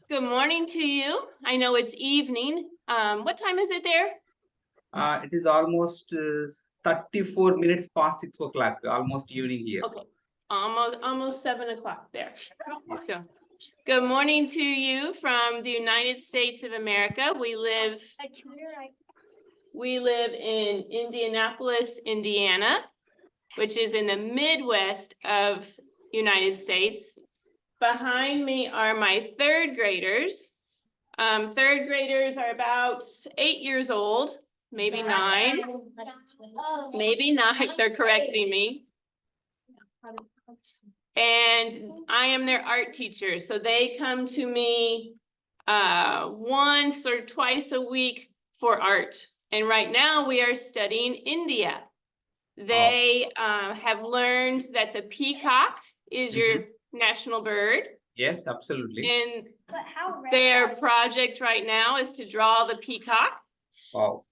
Good morning to you. I know it's evening. What time is it there? It is almost 34 minutes past 6 o'clock, almost evening here. Okay, almost 7 o'clock there. So, good morning to you from the United States of America. We live in Indianapolis, Indiana, which is in the Midwest of United States. Behind me are my third graders. Third graders are about 8 years old, maybe 9. Maybe not, they're correcting me. And I am their art teacher, so they come to me once or twice a week for art. And right now we are studying India. They have learned that the peacock is your national bird. Yes, absolutely. And their project right now is to draw the peacock. Wow.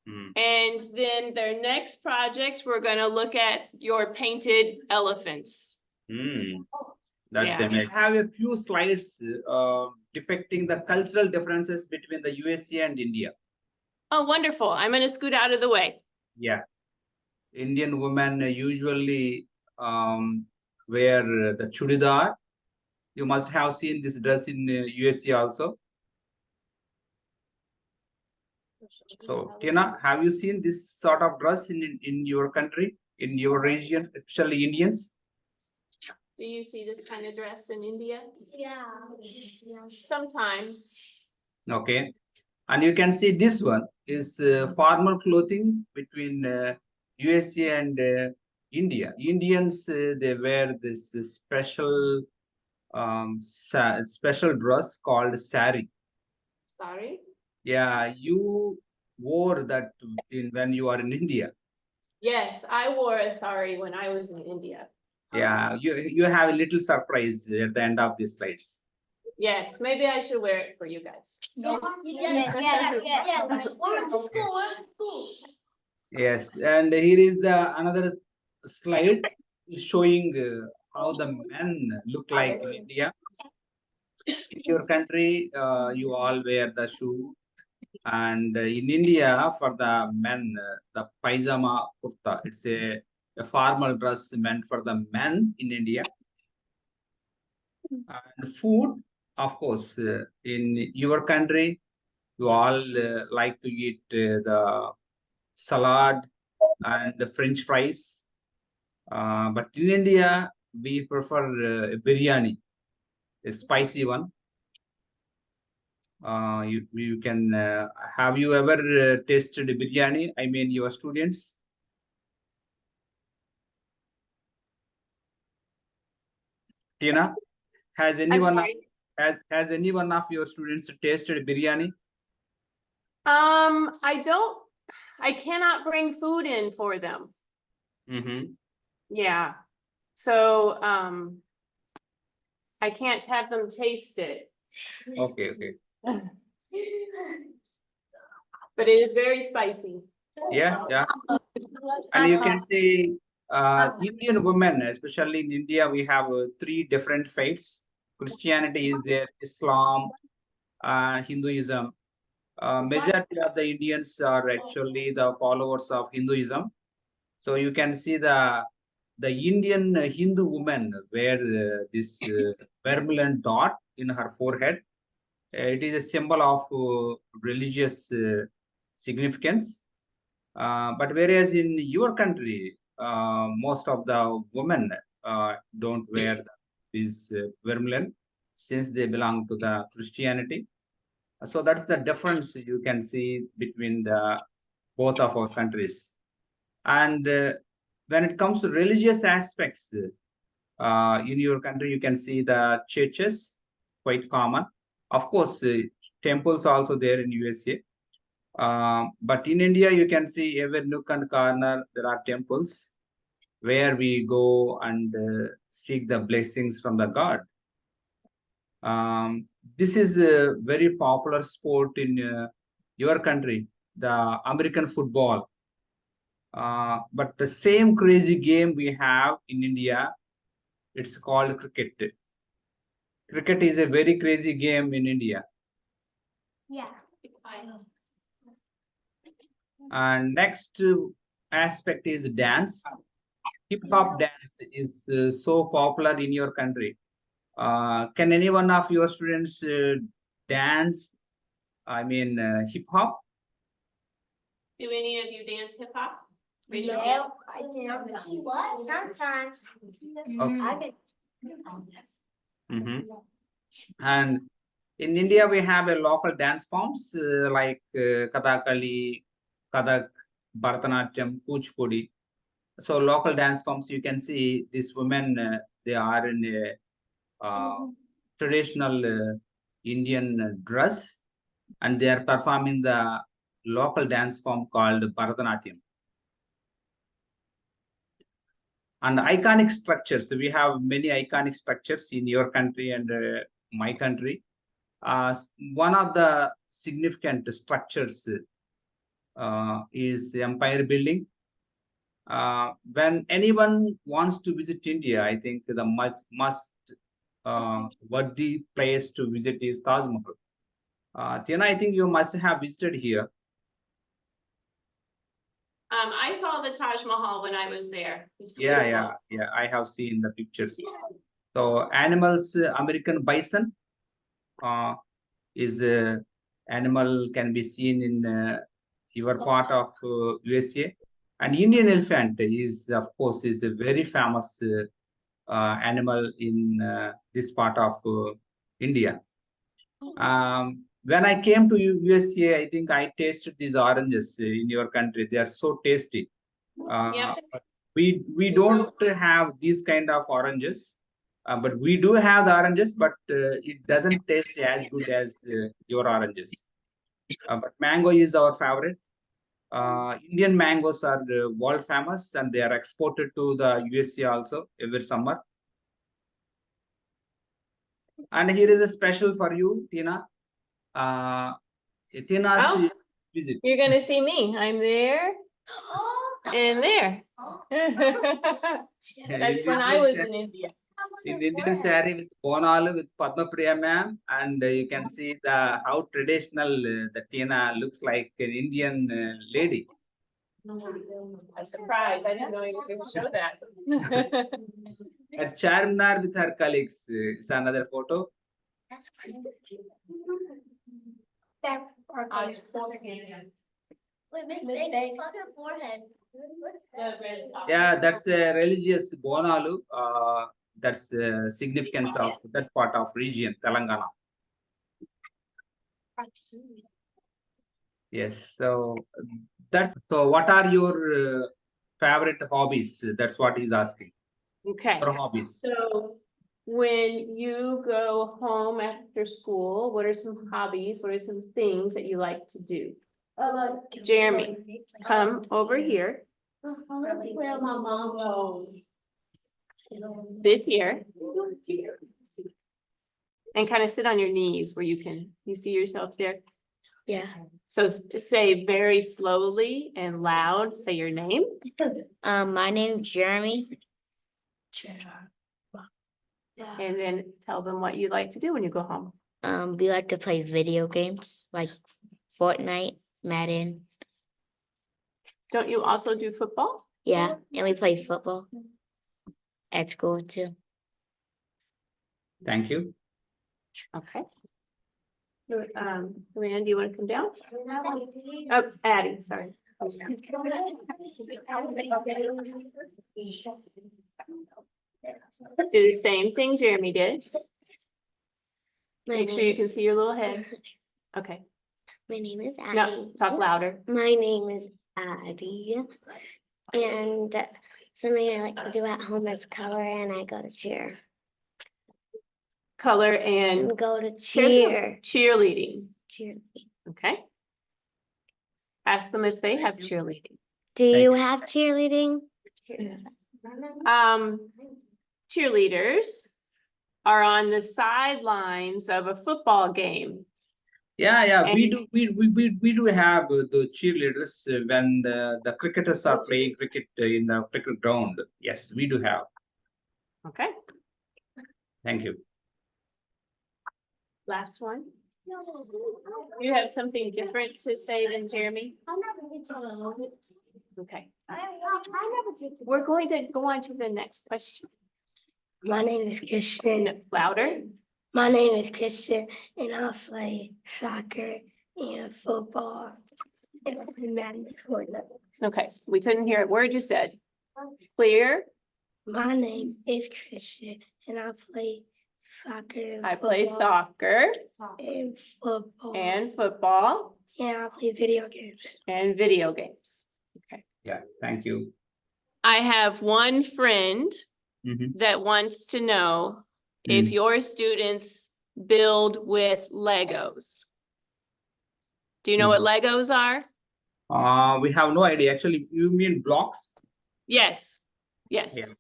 And then their next project, we're going to look at your painted elephants. That's amazing. I have a few slides depicting the cultural differences between the USA and India. Oh, wonderful. I'm going to scoot out of the way. Yeah. Indian women usually wear the chudidar. You must have seen this dress in USA also. So, Tina, have you seen this sort of dress in your country, in your region, especially Indians? Do you see this kind of dress in India? Yeah. Sometimes. Okay. And you can see this one is formal clothing between USA and India. Indians, they wear this special special dress called sari. Sari? Yeah, you wore that when you are in India. Yes, I wore a sari when I was in India. Yeah, you have a little surprise at the end of these slides. Yes, maybe I should wear it for you guys. Yes. Yes, and here is the another slide showing how the men look like in India. In your country, you all wear the shoe, and in India, for the men, the paijama kurta. It's a formal dress meant for the men in India. And food, of course, in your country, you all like to eat the salad and the French fries. But in India, we prefer biryani, a spicy one. You can have you ever tasted biryani? I mean, your students. Tina, has anyone has any one of your students tasted biryani? I cannot bring food in for them. Yeah. So I can't have them taste it. Okay, okay. But it is very spicy. Yes, yeah. And you can see Indian women, especially in India, we have 3 different faiths. Christianity is there, Islam, Hinduism. Majority of the Indians are actually the followers of Hinduism. So you can see the Indian Hindu woman wear this vermilion dot in her forehead. It is a symbol of religious significance. But whereas in your country, most of the women don't wear this vermilion since they belong to the Christianity. So that's the difference you can see between the both of our countries. And when it comes to religious aspects, in your country, you can see the churches, quite common. Of course, temples also there in USA. But in India, you can see every nook and corner, there are temples where we go and seek the blessings from the God. This is a very popular sport in your country, the American football. But the same crazy game we have in India, it's called cricket. Cricket is a very crazy game in India. Yeah. And next aspect is dance. Hip hop dance is so popular in your country. Can any one of your students dance? I mean, hip hop? Do any of you dance hip hop? Raise your hand. No, I didn't. Sometimes. Okay. I did. Mhm. And in India, we have a local dance forms like Kathakali, Kathak, Bharatanatyam, Kuchipudi. So local dance forms, you can see these women, they are in a traditional Indian dress, and they are performing the local dance form called Bharatanatyam. And iconic structures, we have many iconic structures in your country and my country. One of the significant structures is Empire Building. When anyone wants to visit India, I think the must worthy place to visit is Taj Mahal. Tina, I think you must have visited here. I saw the Taj Mahal when I was there. It's Yeah, beautiful. yeah. I have seen the pictures. So animals, American bison is animal can be seen in your part of U.S.A. And Indian elephant is, of course, is a very famous animal in this part of India. When I came to U.S.A, I think I tasted these oranges in your country. They are so tasty. Yep. We don't have these kind of oranges, but we do have the oranges, but it doesn't taste as good as your oranges. But mango is our favorite. Indian mangoes are world famous, and they are exported to the U.S.A also every summer. And here is a special for you, Tina. Tina's Oh. visit. You're gonna see me. I'm there and there. That's when I was in India. In Indian saree with Bonalu with Padma Priya ma'am, and you can see the how traditional the Tina looks like an Indian lady. A surprise. I didn't know he was gonna show that. At Charminar with her colleagues is another photo. That's crazy. That On your forehead. Wait, make it's on your forehead. Yeah, that's a religious Bonalu. That's significance of that part of region, Telangana. Yes, so that's so. What are your favorite hobbies? That's what he's asking. Okay, Your hobbies. so when you go home after school, what are some hobbies? What are some things that you like to do? Jeremy, come over here, Where my mom goes. sit here, and kind of sit on your knees where you see yourself there. Yeah. So say very slowly and loud, say your name. My name's Jeremy. And then tell them what you like to do when you go home. We like to play video games like Fortnite, Madden. Don't you also do football? Yeah, and we play football at school too. Thank you. Okay. Luann, do you want to come down? Oh, Addie, sorry. Do the same thing Jeremy did. Make sure you can see your little head. Okay. My name is Addie. No, talk louder. My name is Addie. And something I like to do at home is color, and I go to cheer. Color and And go to cheer. cheerleading. Cheer. Okay. Ask them if they have cheerleading. Do you have cheerleading? Cheerleaders are on the sidelines of a football game. Yeah. We do have the cheerleaders when the cricketers are playing cricket in the cricket ground. Yes, we do have. Okay. Thank you. Last one. You have something different to say than Jeremy? Okay. We're going to go on to the next question. My name is Christian. No, louder. My name is Christian, and I play soccer and football and Madden Fortnite. Okay, we couldn't hear a word you said. Clear? My name is Christian, and I play soccer and I play football soccer and football. and football And I play video games. and video games. Okay. Yeah, thank you. I have one friend Mhm. that wants to know if Mm. your students build with Legos. Do you know what Legos are? We have no idea. Actually, you mean blocks? Yes, yes. Yeah.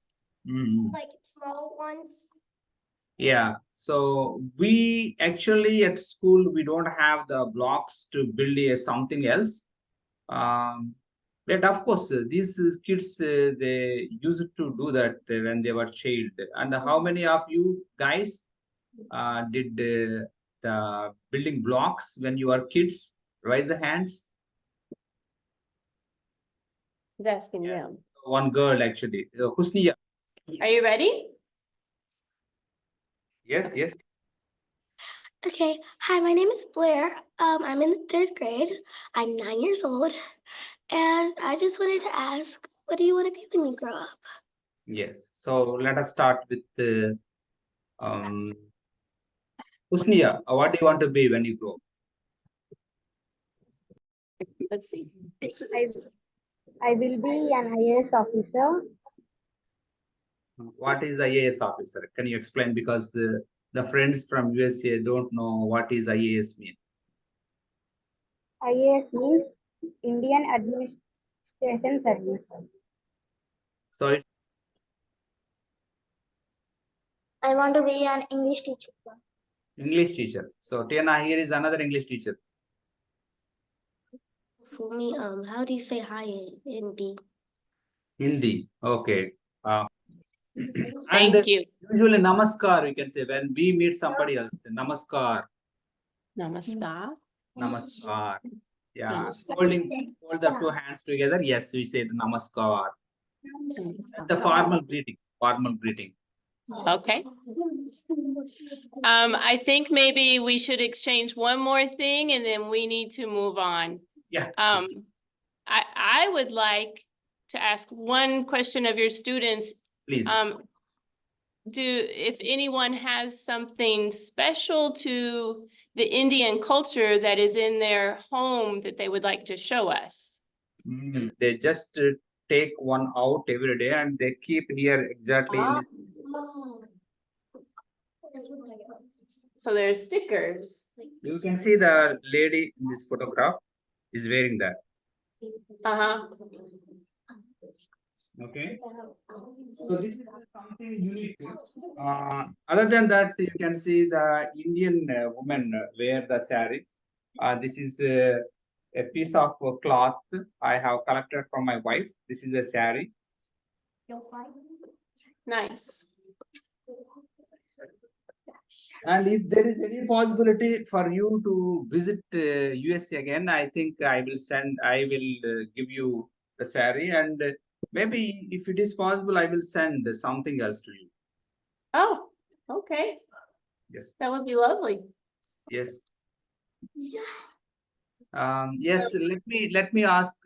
Mm. Like small ones. Yeah. So we actually at school we don't have the blocks to build something else. But of course, these kids they used to do that when they were child. And how many of you guys did the building blocks when you were kids? Raise the hands. He's asking Yes. them. One girl actually, Husniya. Are you ready? Yes, yes. Okay, hi, my name is Blair. I'm in the 3rd grade. I'm 9 years old, and I just wanted to ask, what do you want to be when you grow up? Yes. So let us start with Husniya. What do you want to be when you grow up? Let's see. I will be an IAS officer. What is the IAS officer? Can you explain? Because the friends from USA don't know what is IAS mean. IAS means Indian Administration Service. So it's I want to be an English teacher. English teacher. So Tiana here is another English teacher. For me, how do you say hi in Hindi? Hindi. Okay. Thank And you. usually namaskar, we can say when we meet somebody else. Namaskar. Namaskar. Namaskar. Yeah. Namaskar. Hold the two hands together. Yes, we say the namaskar. That's the formal greeting. Formal greeting. Okay. I think maybe we should exchange one more thing and then we need to move on. Yeah. I would like to ask one question of your students. Please. If anyone has something special to the Indian culture that is in their home that they would like to show us? They just take one out every day and they keep here exactly in this. So there's stickers. You can see the lady in this photograph is wearing that. Uh-huh. Okay. So this is something unique. Other than that, you can see the Indian women wear the sari. This is a piece of cloth I have collected from my wife. This is a sari. Nice. And if there is any possibility for you to visit USA again, I think I will give you the sari, and maybe if it is possible, I will send something else to you. Oh, okay. Yes. That would be lovely. Yes. Yes, let me ask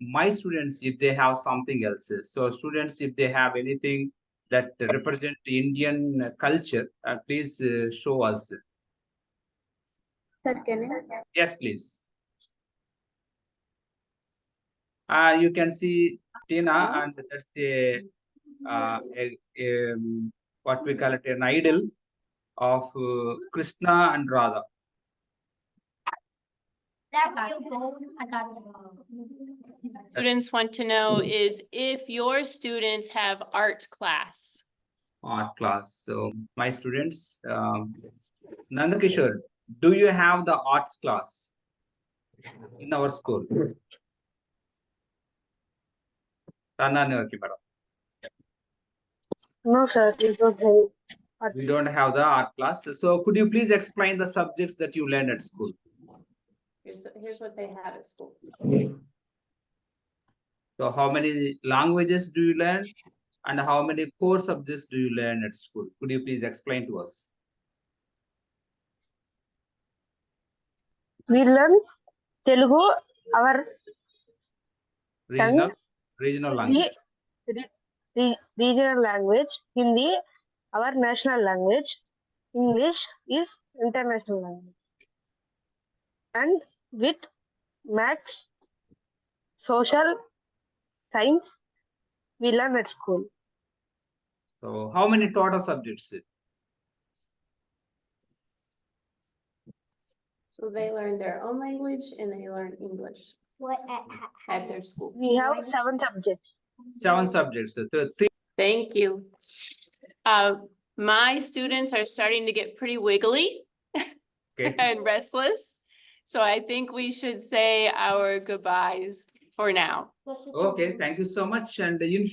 my students if they have something else. So students, if they have anything that represent Indian culture, please show us. Sir, can I? Yes, please. You can see Tina, and that's what we call it, an idol of Krishna and Radha. Students want to know is if your students have art class. Art class. So my students, Nandakishore, do you have the arts class in our school? No, sir, we don't have. We don't have the art class. So could you please explain the subjects that you learned at school? Here's what they have at school. So how many languages do you learn? And how many core subjects do you learn at school? Could you please explain to us? We learn Telugu, our Regional language. regional language, Hindi, our national language, English is international language. And with maths, social, science, we learn at school. So how many total subjects? So they learn their own language and they learn English What at their school. We have 7 subjects. 7 subjects. So three. Thank you. My students are starting to get pretty wiggly Okay. and restless. So I think we should say our goodbyes for now. Okay. Thank you so much. And in